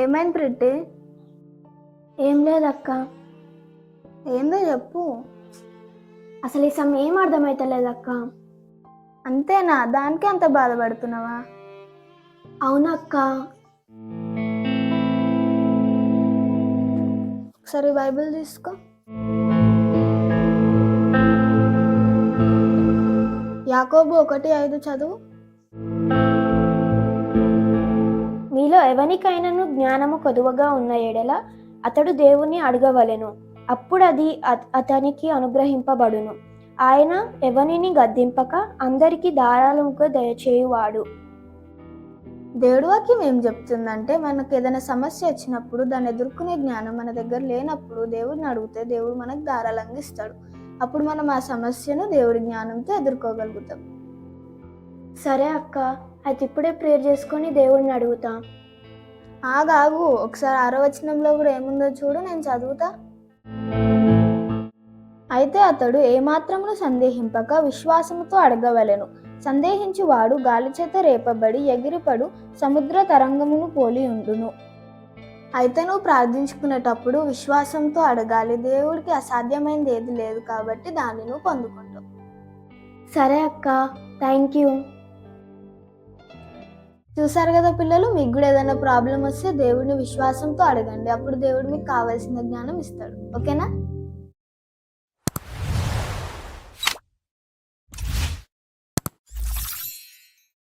ఏమైంది ప్రిట్టి? ఏం లేదక్క. ఏందో చెప్పు. అసలు ఈ సమయం ఏం అర్థమైతలేదక్క. అంతేనా? దానికి అంత బాధపడుతున్నావా? అవునక్క. ఒకసారి బైబిల్ తీసుకో. యాకోబు 1:5 చదువు. మీలో ఎవనికైనాను జ్ఞానము కొదువగా ఉన్న ఎడల అతడు దేవుని అడగవలెను, అప్పుడు అది అతనికి అనుగ్రహింపబడును. ఆయన ఎవనిని గద్దింపక అందరికీ ధారాళముగా దయచేయువాడు. దేవుడి వాక్యం ఏం చెప్తుందంటే, మనకు ఏదైనా సమస్య వచ్చినప్పుడు దాన్ని ఎదుర్కొనే జ్ఞానం మన దగ్గర లేనప్పుడు దేవుడిని అడిగితే దేవుడు మనకు ధారాళంగా ఇస్తాడు. అప్పుడు మనం ఆ సమస్యను దేవుడి జ్ఞానంతో ఎదుర్కోగలుగుతాం. సరే అక్క, అయితే ఇప్పుడే ప్రేయర్ చేసుకొని దేవుడిని అడుగుతా. ఆగాగు, ఒకసారి 6వ వచనంలో కూడా ఏముందో చూడు, నేను చదువుతా. అయితే అతడు ఏమాత్రమును సందేహింపక విశ్వాసముతో అడగవలెను. సందేహించువాడు గాలిచేత రేపబడి ఎగిరిపడు సముద్ర తరంగమును పోలి ఉండును. అయితే నువ్వు ప్రార్థించుకునేటప్పుడు విశ్వాసంతో అడగాలి. దేవుడికి అసాధ్యమైనది ఏది లేదు కాబట్టి దాన్ని నువ్వు పొందుకుంటావు. సరే అక్క, థ్యాంక్ యూ. చూసారు కదా పిల్లలు, మీకు కూడా ఏదైనా ప్రాబ్లం వస్తే దేవుడిని విశ్వాసంతో అడగండి. అప్పుడు దేవుడు మీకు కావాల్సిన జ్ఞానం ఇస్తాడు. ఓకేనా?